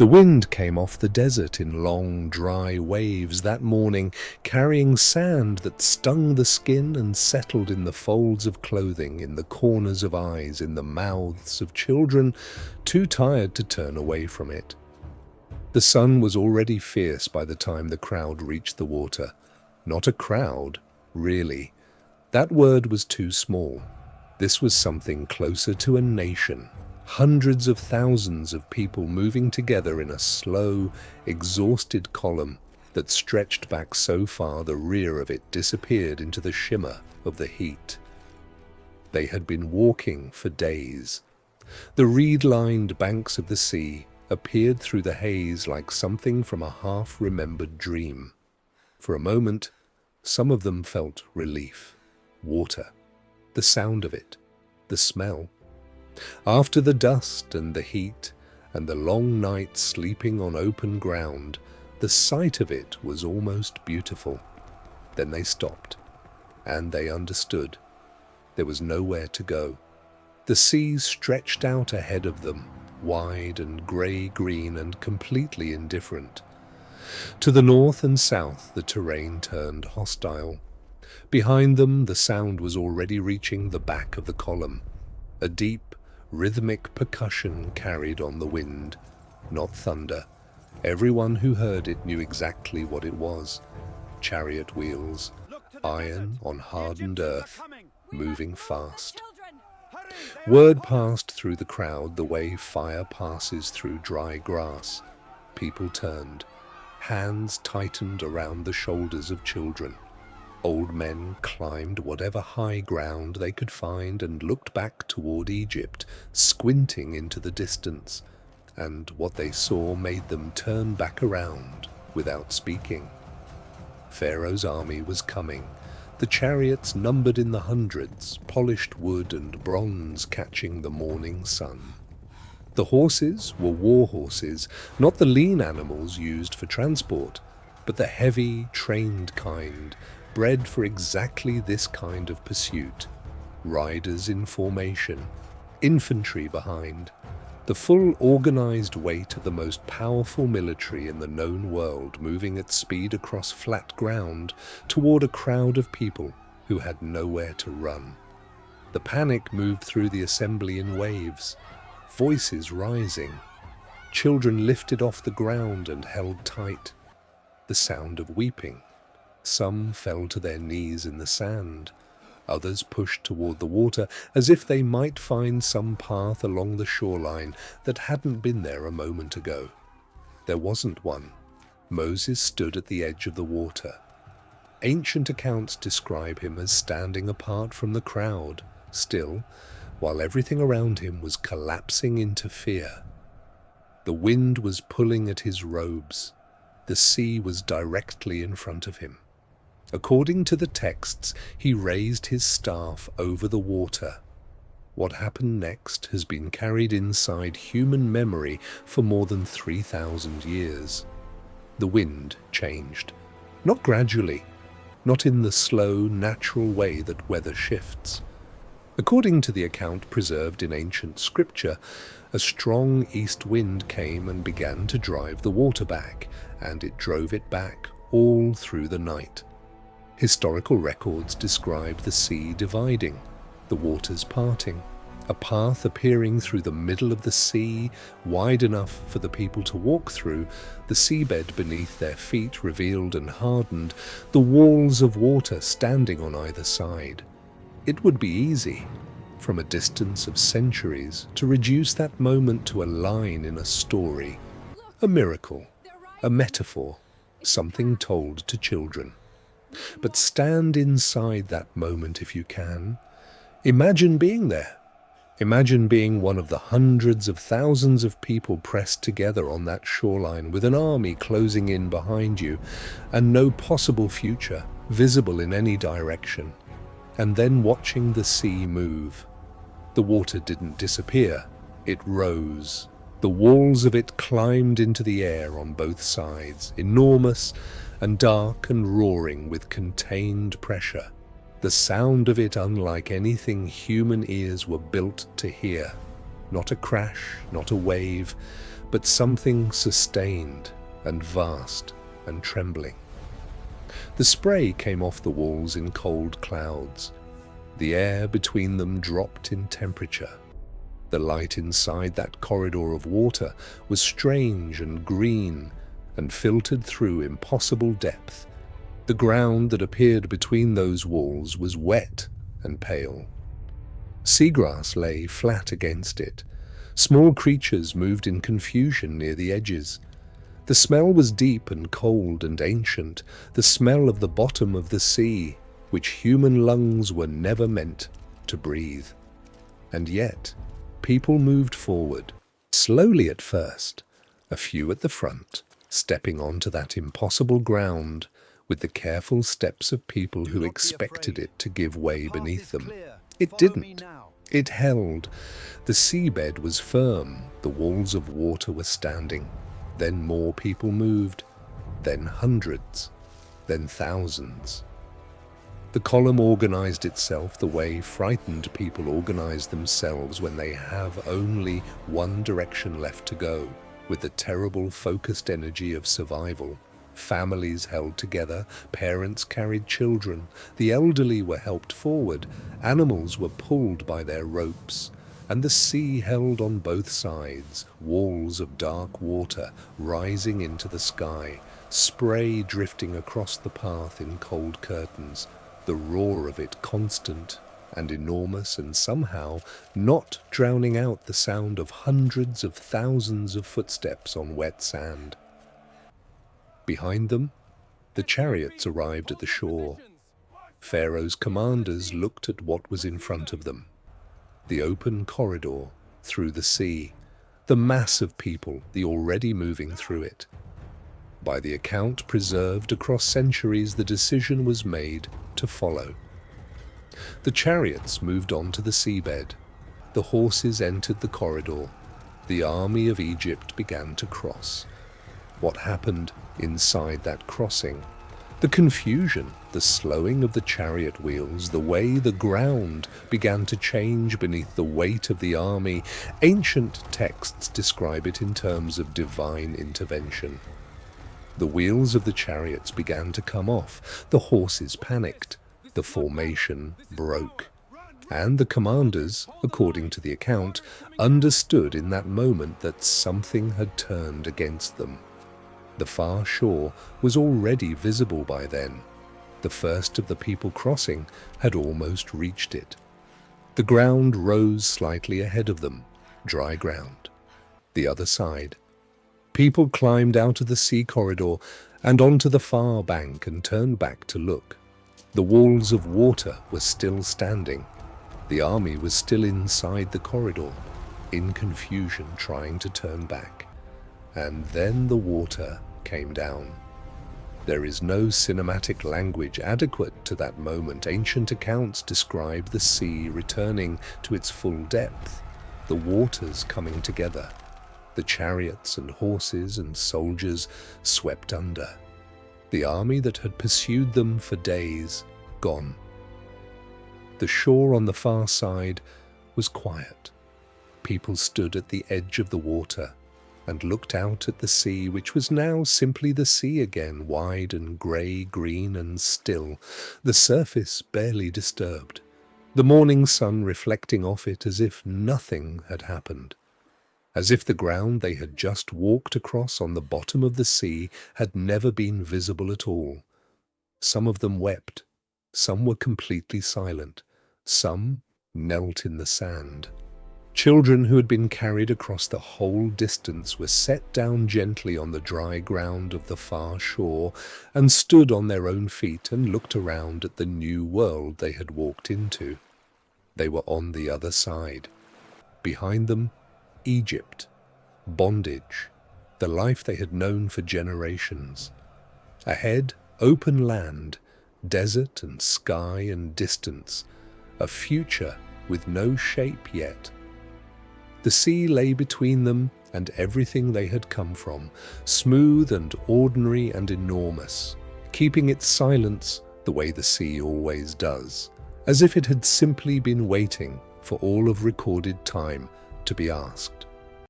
wind came off the desert in long, dry waves that morning, carrying sand that stung the skin and settled in the folds of clothing, in the corners of eyes, in the mouths of children too tired to turn away from it. The sun was already fierce by the time the crowd reached the water. Not a crowd, really. That word was too small. This was something closer to a nation. Hundreds of thousands of people moving together in a slow, exhausted column that stretched back so far the rear of it disappeared into the shimmer of the heat. They had been walking for days. The reed-lined banks of the sea appeared through the haze like something from a half-remembered dream. For a moment, some of them felt relief. Water, the sound of it, the smell. After the dust and the heat and the long nights sleeping on open ground, the sight of it was almost beautiful. Then they stopped, and they understood. There was nowhere to go. The sea stretched out ahead of them, wide and grey-green and completely indifferent. To the north and south, the terrain turned hostile. Behind them, the sound was already reaching the back of the column. A deep, rhythmic percussion carried on the wind, not thunder. Everyone who heard it knew exactly what it was. Chariot wheels, iron on hardened earth, moving fast. Word passed through the crowd the way fire passes through dry grass. People turned. Hands tightened around the shoulders of children. Old men climbed whatever high ground they could find and looked back toward Egypt, squinting into the distance, and what they saw made them turn back around without speaking. Pharaoh's army was coming, the chariots numbered in the hundreds, polished wood and bronze catching the morning sun. The horses were war horses, not the lean animals used for transport, but the heavy, trained kind, bred for exactly this kind of pursuit. Riders in formation, infantry behind, the full organized weight of the most powerful military in the known world moving at speed across flat ground toward a crowd of people who had nowhere to run. The panic moved through the assembly in waves, voices rising. Children lifted off the ground and held tight. The sound of weeping. Some fell to their knees in the sand. Others pushed toward the water as if they might find some path along the shoreline that hadn't been there a moment ago. There wasn't one. Moses stood at the edge of the water. Ancient accounts describe him as standing apart from the crowd, still, while everything around him was collapsing into fear. The wind was pulling at his robes. The sea was directly in front of him. According to the texts, he raised his staff over the water. What happened next has been carried inside human memory for more than 3,000 years. The wind changed. Not gradually, not in the slow, natural way that weather shifts. According to the account preserved in ancient scripture, a strong east wind came and began to drive the water back, and it drove it back all through the night. Historical records describe the sea dividing, the waters parting, a path appearing through the middle of the sea, wide enough for the people to walk through, the seabed beneath their feet revealed and hardened, the walls of water standing on either side. It would be easy, from a distance of centuries, to reduce that moment to a line in a story, a miracle, a metaphor, something told to children. But stand inside that moment if you can. Imagine being there. Imagine being one of the hundreds of thousands of people pressed together on that shoreline with an army closing in behind you and no possible future visible in any direction. And then watching the sea move. The water didn't disappear, it rose. The walls of it climbed into the air on both sides, enormous and dark and roaring with contained pressure. The sound of it unlike anything human ears were built to hear. Not a crash, not a wave, but something sustained and vast and trembling. The spray came off the walls in cold clouds. The air between them dropped in temperature. The light inside that corridor of water was strange and green and filtered through impossible depth. The ground that appeared between those walls was wet and pale. Seagrass lay flat against it. Small creatures moved in confusion near the edges. The smell was deep and cold and ancient, the smell of the bottom of the sea, which human lungs were never meant to breathe. And yet, people moved forward, slowly at first, a few at the front, stepping onto that impossible ground with the careful steps of people who expected it to give way beneath them. It didn't. It held. The seabed was firm, the walls of water were standing. Then more people moved, then hundreds, then thousands. The column organized itself the way frightened people organize themselves when they have only one direction left to go, with the terrible focused energy of survival. Families held together, parents carried children, the elderly were helped forward, animals were pulled by their ropes, and the sea held on both sides, walls of dark water rising into the sky, spray drifting across the path in cold curtains, the roar of it constant and enormous and somehow not drowning out the sound of hundreds of thousands of footsteps on wet sand. Behind them, the chariots arrived at the shore. Pharaoh's commanders looked at what was in front of them. The open corridor through the sea, the mass of people, the already moving through it. By the account preserved across centuries, the decision was made to follow. The chariots moved on to the seabed. The horses entered the corridor. The army of Egypt began to cross. What happened inside that crossing? The confusion, the slowing of the chariot wheels, the way the ground began to change beneath the weight of the army. Ancient texts describe it in terms of divine intervention. The wheels of the chariots began to come off. The horses panicked. The formation broke. And the commanders, according to the account, understood in that moment that something had turned against them. The far shore was already visible by then. The first of the people crossing had almost reached it. The ground rose slightly ahead of them, dry ground. The other side. People climbed out of the sea corridor and onto the far bank and turned back to look. The walls of water were still standing. The army was still inside the corridor, in confusion trying to turn back. And then the water came down. There is no cinematic language adequate to that moment. Ancient accounts describe the sea returning to its full depth, the waters coming together, the chariots and horses and soldiers swept under. The army that had pursued them for days, gone. The shore on the far side was quiet. People stood at the edge of the water and looked out at the sea, which was now simply the sea again, wide and grey, green and still, the surface barely disturbed, the morning sun reflecting off it as if nothing had happened, as if the ground they had just walked across on the bottom of the sea had never been visible at all. Some of them wept, some were completely silent, some knelt in the sand. Children who had been carried across the whole distance were set down gently on the dry ground of the far shore and stood on their own feet and looked around at the new world they had walked into. They were on the other side. Behind them, Egypt, bondage, the life they had known for generations. Ahead, open land, desert and sky and distance, a future with no shape yet. The sea lay between them and everything they had come from, smooth and ordinary and enormous, keeping its silence the way the sea always does, as if it had simply been waiting for all of recorded time to be asked.